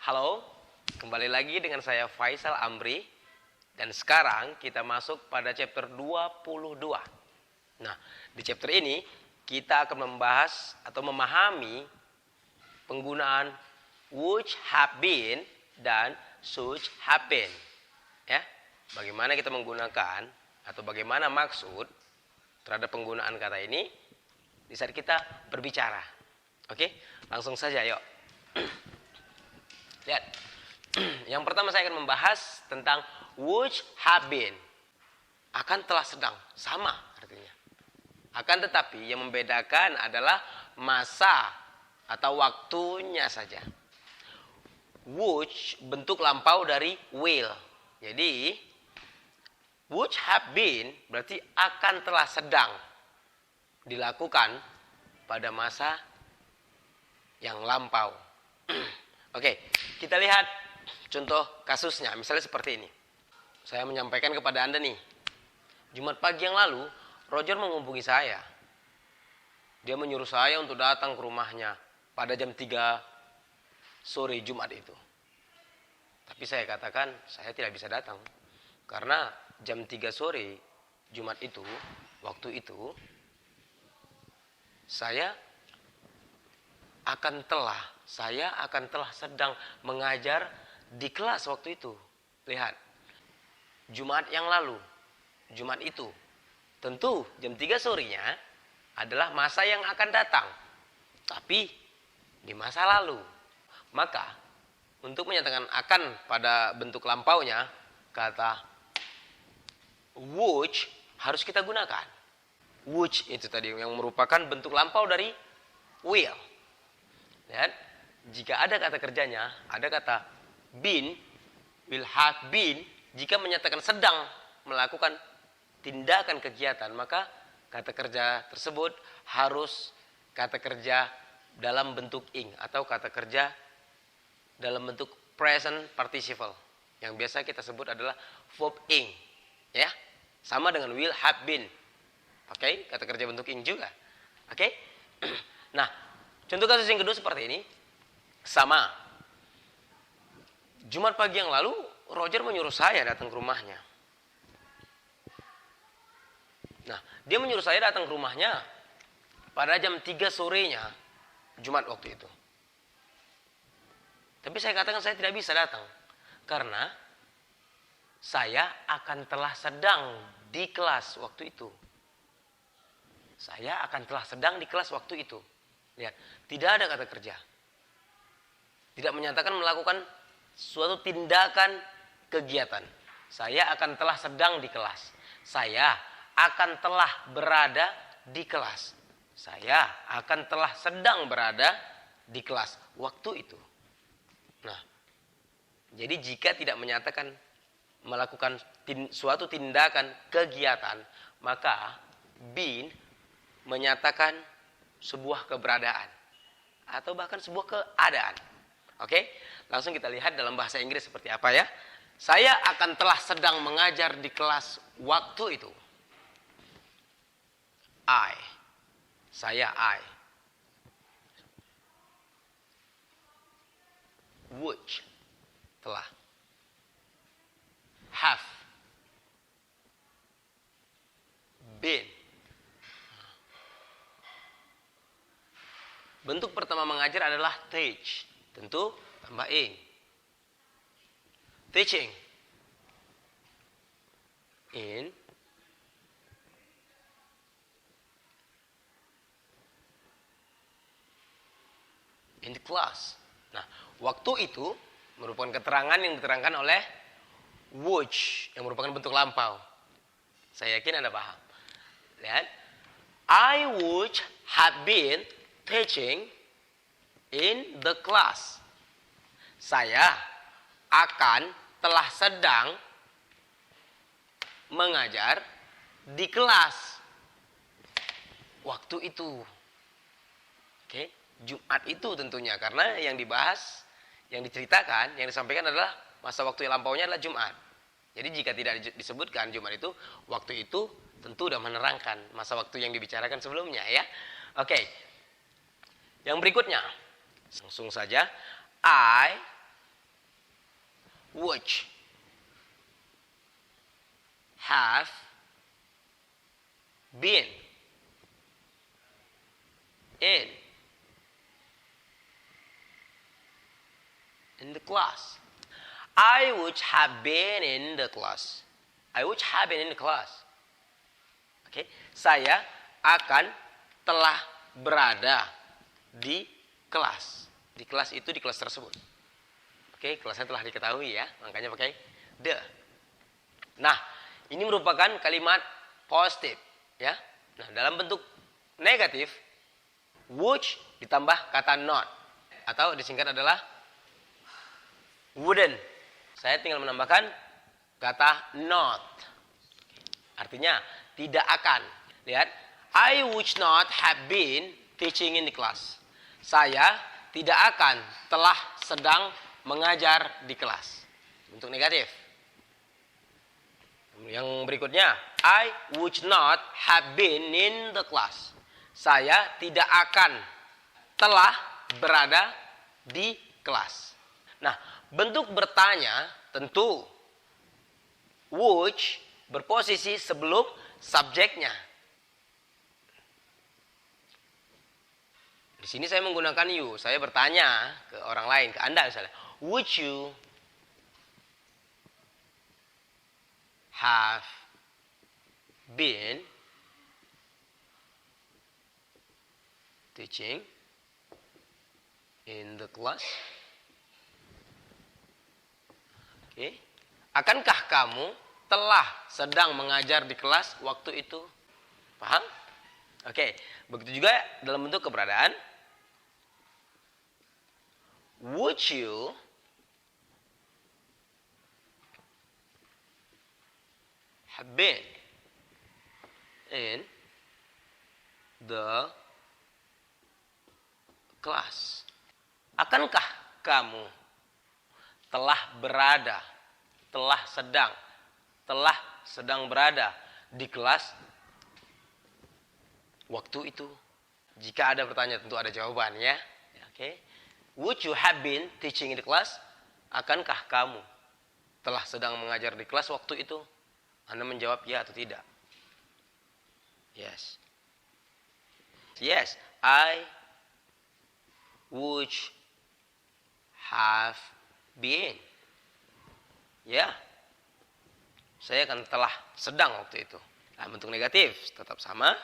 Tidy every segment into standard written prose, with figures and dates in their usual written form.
Halo, kembali lagi dengan saya Faisal Amri. Dan sekarang kita masuk pada chapter 22. Nah, di chapter ini kita akan membahas atau memahami penggunaan which have been dan should have been. Ya, bagaimana kita menggunakan atau bagaimana maksud terhadap penggunaan kata ini di saat kita berbicara. Oke, langsung saja yuk. Lihat. Yang pertama saya akan membahas tentang which have been. Akan telah sedang, sama artinya. Akan tetapi yang membedakan adalah masa atau waktunya saja. Which bentuk lampau dari will. Jadi which have been berarti akan telah sedang dilakukan pada masa yang lampau. Oke, kita lihat contoh kasusnya. Misalnya seperti ini. Saya menyampaikan kepada Anda nih. Jumat pagi yang lalu, Roger menghubungi saya. Dia menyuruh saya untuk datang ke rumahnya pada jam 3 sore Jumat itu. Tapi saya katakan, saya tidak bisa datang. Karena jam 3 sore Jumat itu, waktu itu, saya akan telah sedang mengajar di kelas waktu itu. Lihat, Jumat yang lalu, Jumat itu, tentu jam 3 sorenya adalah masa yang akan datang. Tapi di masa lalu. Maka untuk menyatakan akan pada bentuk lampaunya, kata which harus kita gunakan. Which itu tadi yang merupakan bentuk lampau dari will. Lihat, jika ada kata kerjanya, ada kata been, will have been, jika menyatakan sedang melakukan tindakan kegiatan, maka kata kerja tersebut harus kata kerja dalam bentuk ing atau kata kerja dalam bentuk present participle. Yang biasa kita sebut adalah verb ing. Ya, sama dengan will have been. Oke, kata kerja bentuk ing juga. Oke. Nah, contoh kasus yang kedua seperti ini. Sama. Jumat pagi yang lalu, Roger menyuruh saya datang ke rumahnya. Nah, dia menyuruh saya datang ke rumahnya pada jam 3 sorenya, Jumat waktu itu. Tapi saya katakan saya tidak bisa datang. Karena saya akan telah sedang di kelas waktu itu. Saya akan telah sedang di kelas waktu itu. Lihat, tidak ada kata kerja. Tidak menyatakan melakukan suatu tindakan kegiatan. Saya akan telah sedang di kelas. Saya akan telah berada di kelas. Saya akan telah sedang berada di kelas waktu itu. Nah, jadi jika tidak menyatakan melakukan suatu tindakan kegiatan, maka been menyatakan sebuah keberadaan atau bahkan sebuah keadaan. Oke, langsung kita lihat dalam bahasa Inggris seperti apa ya. Saya akan telah sedang mengajar di kelas waktu itu. I. Which, telah. Have been. Bentuk pertama mengajar adalah teach. Tentu tambah ing. Teaching. In the class. Nah, waktu itu merupakan keterangan yang diterangkan oleh which yang merupakan bentuk lampau. Saya yakin Anda paham. Lihat. I would have been teaching in the class. Saya akan telah sedang mengajar di kelas waktu itu. Oke, Jumat itu tentunya karena yang dibahas, yang diceritakan, yang disampaikan adalah masa waktu yang lampaunya adalah Jumat. Jadi jika tidak disebutkan Jumat itu, waktu itu tentu sudah menerangkan masa waktu yang dibicarakan sebelumnya ya. Oke. Yang berikutnya, langsung saja. I Which have been in the class. I would have been in the class. I would have been in the class. Oke, saya akan telah berada di kelas. Di kelas itu, di kelas tersebut. Oke, kelasnya telah diketahui ya, makanya pakai the. Nah, ini merupakan kalimat positif ya. Nah, dalam bentuk negatif, would ditambah kata not atau disingkat adalah wouldn't. Saya tinggal menambahkan kata not. Artinya tidak akan. Lihat, I would not have been teaching in the class. Saya tidak akan telah sedang mengajar di kelas. Bentuk negatif. Yang berikutnya, I would not have been in the class. Saya tidak akan telah berada di kelas. Nah, bentuk bertanya tentu would berposisi sebelum subjeknya. Di sini saya menggunakan you. Saya bertanya ke orang lain, ke Anda misalnya. Would you have been teaching in the class? Oke. Akankah kamu telah sedang mengajar di kelas waktu itu? Paham? Oke. Begitu juga dalam bentuk keberadaan. Would you have been in the class? Akankah kamu telah berada, telah sedang berada di kelas waktu itu? Jika ada pertanyaan tentu ada jawabannya. Oke. Would you have been teaching in the class? Akankah kamu telah sedang mengajar di kelas waktu itu? Anda menjawab ya atau tidak? Yes. Yes, I would have been. Ya. Saya akan telah sedang waktu itu. Nah, bentuk negatif tetap sama.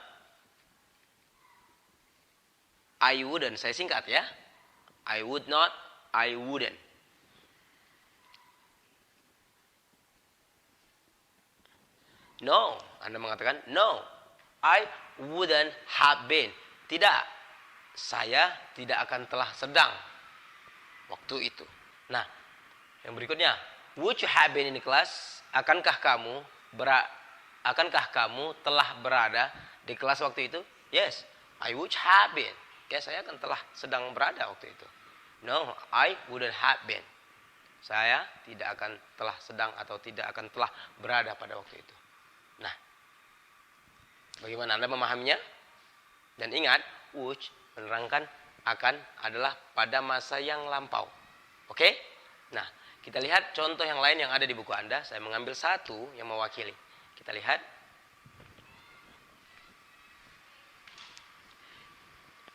I wouldn't, saya singkat ya. I would not, I wouldn't. No, Anda mengatakan no, I wouldn't have been. Tidak, saya tidak akan telah sedang waktu itu. Nah, yang berikutnya, would you have been in the class? Akankah kamu telah berada di kelas waktu itu? Yes, I would have been. Ya, saya akan telah sedang berada waktu itu. No, I wouldn't have been. Saya tidak akan telah sedang atau tidak akan telah berada pada waktu itu. Nah, bagaimana Anda memahaminya? Dan ingat, would menerangkan akan adalah pada masa yang lampau. Oke? Nah, kita lihat contoh yang lain yang ada di buku Anda. Saya mengambil satu yang mewakili. Kita lihat.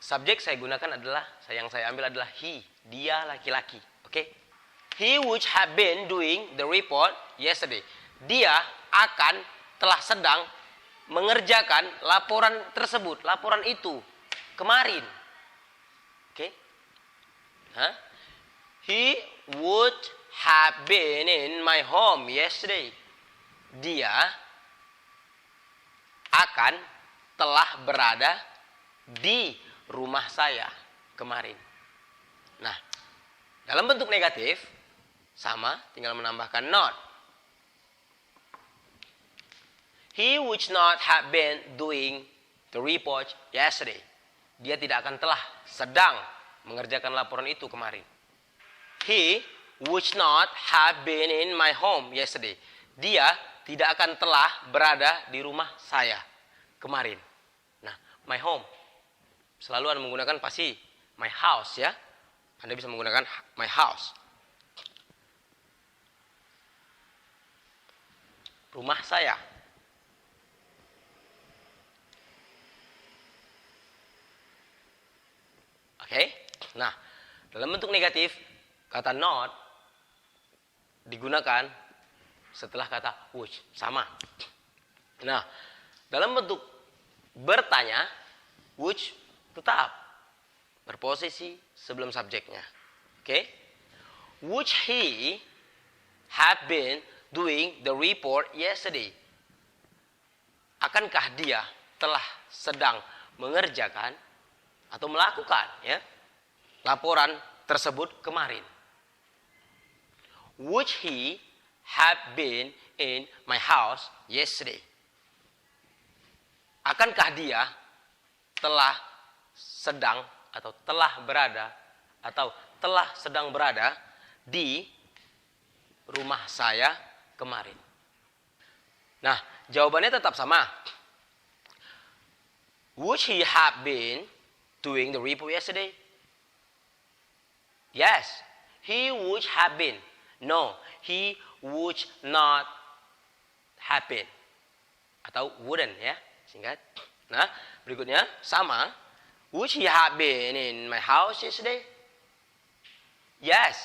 Subjek saya gunakan adalah, yang saya ambil adalah he. Dia laki-laki. Oke? He would have been doing the report yesterday. Dia akan telah sedang mengerjakan laporan tersebut. Laporan itu kemarin. Oke? Huh? He would have been in my home yesterday. Dia akan telah berada di rumah saya kemarin. Nah, dalam bentuk negatif sama, tinggal menambahkan not. He would not have been doing the report yesterday. Dia tidak akan telah sedang mengerjakan laporan itu kemarin. He would not have been in my home yesterday. Dia tidak akan telah berada di rumah saya kemarin. Nah, my home. Selalu Anda menggunakan pasti my house ya. Anda bisa menggunakan my house. rumah saya. Oke? Nah, dalam bentuk negatif, kata not digunakan setelah kata which, sama. Nah, dalam bentuk bertanya, which tetap berposisi sebelum subjeknya. Oke? Which he have been doing the report yesterday. Akankah dia telah sedang mengerjakan atau melakukan laporan tersebut kemarin? Would he have been in my house yesterday? Akankah dia telah sedang atau telah berada atau telah sedang berada di rumah saya kemarin? Nah, jawabannya tetap sama. Would he have been doing the report yesterday? Yes, he would have been. No, he would not have been. Atau wouldn't ya, singkat. Nah, berikutnya sama. Would he have been in my house yesterday? Yes,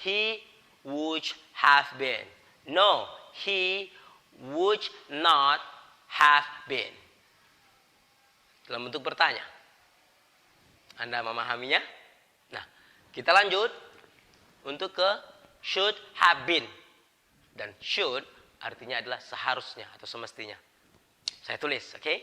he would have been. No, he would not have been. Dalam bentuk bertanya. Anda memahaminya? Nah, kita lanjut untuk ke should have been. Dan should artinya adalah seharusnya atau semestinya. Saya tulis, oke?